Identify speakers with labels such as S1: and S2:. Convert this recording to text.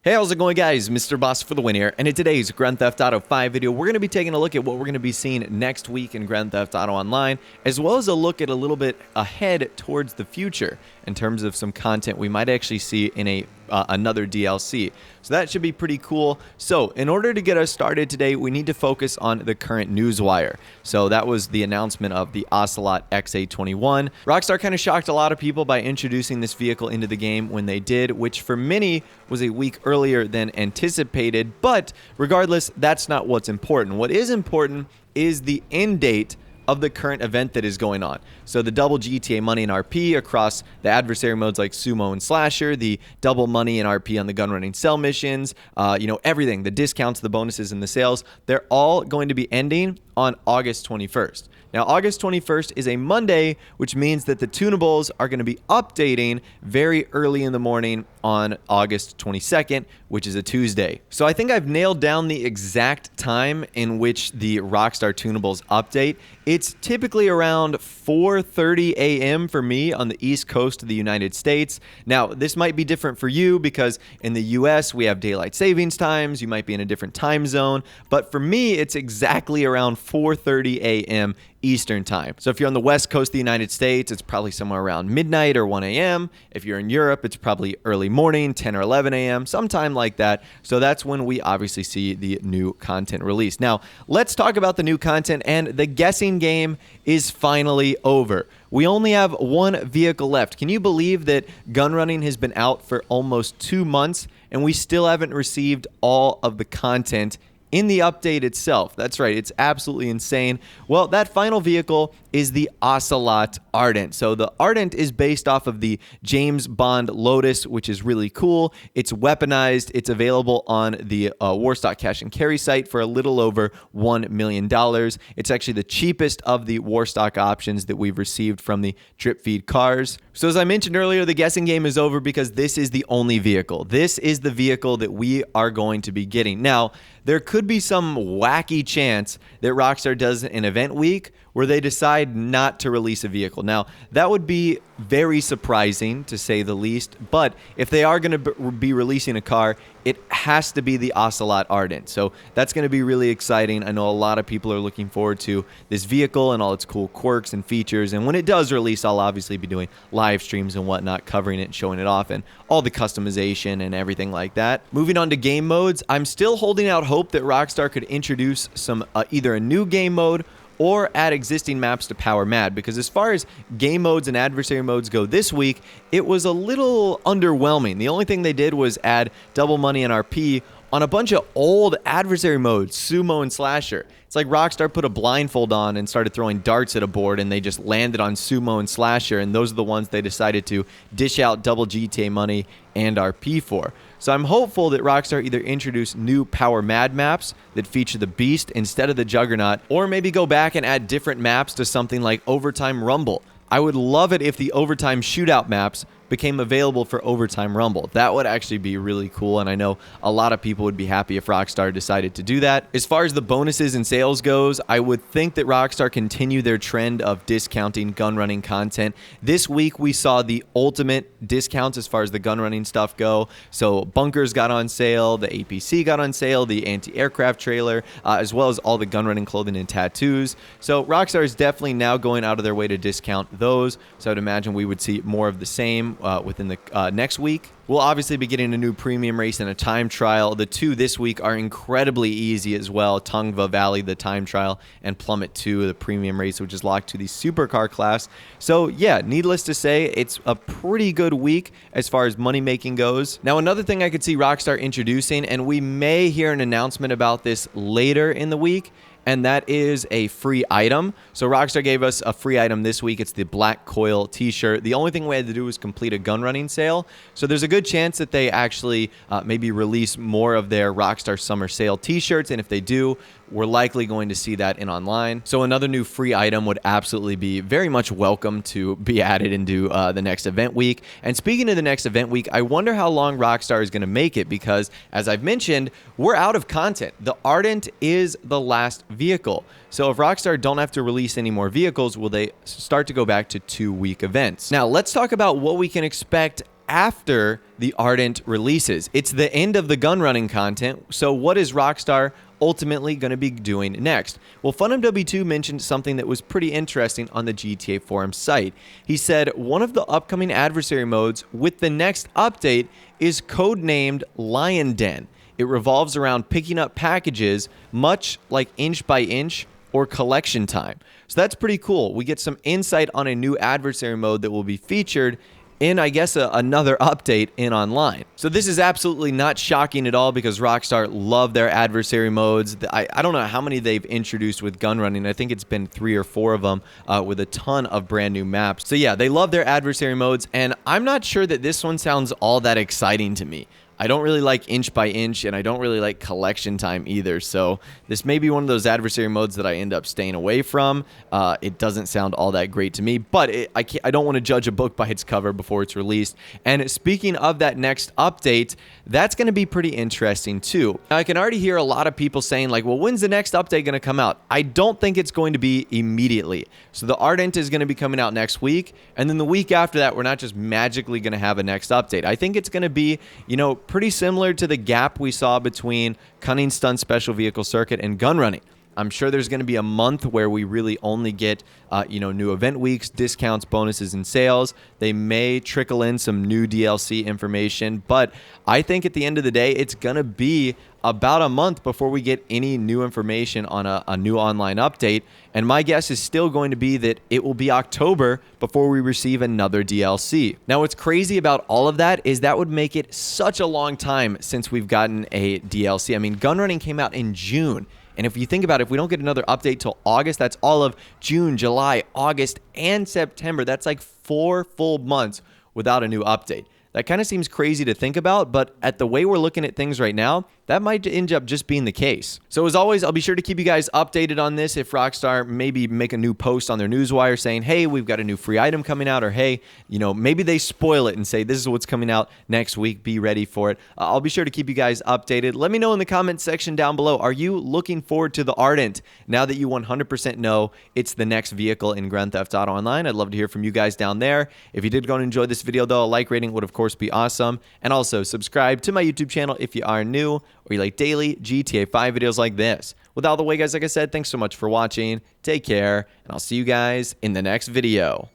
S1: Hey, how's it going, guys? Mr. Boss for the win here, and in today's Grand Theft Auto 5 video, we're going to be taking a look at what we're going to be seeing next week in Grand Theft Auto Online, as well as a look at a little bit ahead towards the future in terms of some content we might actually see in another DLC. So that should be pretty cool. So in order to get us started today, we need to focus on the current news wire. So that was the announcement of the Ocelot X821. Rockstar kind of shocked a lot of people by introducing this vehicle into the game when they did, which for many was a week earlier than anticipated. But regardless, that's not what's important. What is important is the end date of the current event that is going on. So the double GTA money and RP across the adversary modes like Sumo and Slasher, the double money and RP on the gun running cell missions, everything, the discounts, the bonuses, and the sales, they're all going to be ending on August 21st. Now, August 21st is a Monday, which means that the tunables are going to be updating very early in the morning on August 22nd, which is a Tuesday. So I think I've nailed down the exact time in which the Rockstar tunables update. It's typically around 4:30 a.m. for me on the East Coast of the United States. Now, this might be different for you because in the US, we have daylight savings times. You might be in a different time zone. But for me, it's exactly around 4:30 a.m. Eastern time. So if you're on the West Coast of the United States, it's probably somewhere around midnight or 1 a.m. If you're in Europe, it's probably early morning, 10 or 11 a.m., sometime like that. So that's when we obviously see the new content released. Now, let's talk about the new content, and the guessing game is finally over. We only have one vehicle left. Can you believe that gun running has been out for almost 2 months and we still haven't received all of the content in the update itself? That's right, it's absolutely insane. Well, that final vehicle is the Ocelot Ardent. So the Ardent is based off of the James Bond Lotus, which is really cool. It's weaponized. It's available on the Warstock Cash and Carry site for a little over $1 million. It's actually the cheapest of the Warstock options that we've received from the drip feed cars. So as I mentioned earlier, the guessing game is over because this is the only vehicle. This is the vehicle that we are going to be getting. Now, there could be some wacky chance that Rockstar does an event week where they decide not to release a vehicle. Now, that would be very surprising, to say the least, but if they are going to be releasing a car, it has to be the Ocelot Ardent. So that's going to be really exciting. I know a lot of people are looking forward to this vehicle and all its cool quirks and features, and when it does release, I'll obviously be doing live streams and whatnot, covering it and showing it off, and all the customization and everything like that. Moving on to game modes, I'm still holding out hope that Rockstar could introduce some either a new game mode or add existing maps to power MAD, because as far as game modes and adversary modes go this week, it was a little underwhelming. The only thing they did was add double money and RP on a bunch of old adversary modes, Sumo and Slasher. It's like Rockstar put a blindfold on and started throwing darts at a board, and they just landed on Sumo and Slasher, and those are the ones they decided to dish out double GTA money and RP for. So I'm hopeful that Rockstar either introduce new power MAD maps that feature the Beast instead of the Juggernaut, or maybe go back and add different maps to something like Overtime Rumble. I would love it if the Overtime Shootout maps became available for Overtime Rumble. That would actually be really cool, and I know a lot of people would be happy if Rockstar decided to do that. As far as the bonuses and sales goes, I would think that Rockstar continue their trend of discounting gun running content. This week we saw the ultimate discounts as far as the gun running stuff go. So bunkers got on sale, the APC got on sale, the anti-aircraft trailer, as well as all the gun running clothing and tattoos. So Rockstar is definitely now going out of their way to discount those. So I'd imagine we would see more of the same within the next week. We'll obviously be getting a new premium race and a time trial. The two this week are incredibly easy as well. Tongva Valley, the time trial, and Plummet 2, the premium race, which is locked to the supercar class. So yeah, needless to say, it's a pretty good week as far as money making goes. Now, another thing I could see Rockstar introducing, and we may hear an announcement about this later in the week, and that is a free item. So Rockstar gave us a free item this week. It's the black Coil t-shirt. The only thing we had to do was complete a gun running sale. So there's a good chance that they actually maybe release more of their Rockstar Summer Sale t-shirts. And if they do, we're likely going to see that in online. So another new free item would absolutely be very much welcome to be added into the next event week. And speaking of the next event week, I wonder how long Rockstar is going to make it, because as I've mentioned, we're out of content. The Ardent is the last vehicle. So if Rockstar don't have to release any more vehicles, will they start to go back to 2-week events? Now let's talk about what we can expect after the Ardent releases. It's the end of the gun running content, so what is Rockstar ultimately going to be doing next? Well, FunMW2 mentioned something that was pretty interesting on the GTA forum site. He said one of the upcoming adversary modes with the next update is codenamed Lion Den. It revolves around picking up packages, much like Inch by Inch or Collection Time. So that's pretty cool. We get some insight on a new adversary mode that will be featured in, I guess, another update in online. So this is absolutely not shocking at all because Rockstar love their adversary modes. I don't know how many they've introduced with gun running. I think it's been 3 or 4 of them with a ton of brand new maps. So yeah, they love their adversary modes, and I'm not sure that this one sounds all that exciting to me. I don't really like Inch by Inch, and I don't really like Collection Time either, so this may be one of those adversary modes that I end up staying away from. It doesn't sound all that great to me, but I don't want to judge a book by its cover before it's released. And speaking of that next update, that's going to be pretty interesting too. Now, I can already hear a lot of people saying like, well, when's the next update going to come out? I don't think it's going to be immediately. So the Ardent is going to be coming out next week, and then the week after that, we're not just magically going to have a next update. I think it's going to be, you know, pretty similar to the gap we saw between Cunning Stunt Special Vehicle Circuit and gun running. I'm sure there's going to be a month where we really only get, new event weeks, discounts, bonuses, and sales. They may trickle in some new DLC information, but I think at the end of the day, it's going to be about a month before we get any new information on a new online update. And my guess is still going to be that it will be October before we receive another DLC. Now, what's crazy about all of that is that would make it such a long time since we've gotten a DLC. I mean, gun running came out in June. And if you think about it, if we don't get another update till August, that's all of June, July, August, and September. That's like 4 full months without a new update. That kind of seems crazy to think about, but at the way we're looking at things right now, that might end up just being the case. So as always, I'll be sure to keep you guys updated on this. If Rockstar maybe make a new post on their newswire saying, hey, we've got a new free item coming out, or hey, maybe they spoil it and say, this is what's coming out next week, be ready for it. I'll be sure to keep you guys updated. Let me know in the comments section down below, are you looking forward to the Ardent now that you 100% know it's the next vehicle in Grand Theft Auto Online? I'd love to hear from you guys down there. If you did go and enjoy this video though, a like rating would of course be awesome. And also subscribe to my YouTube channel if you are new or you like daily GTA 5 videos like this. With all the way, guys, like I said, thanks so much for watching. Take care, and I'll see you guys in the next video.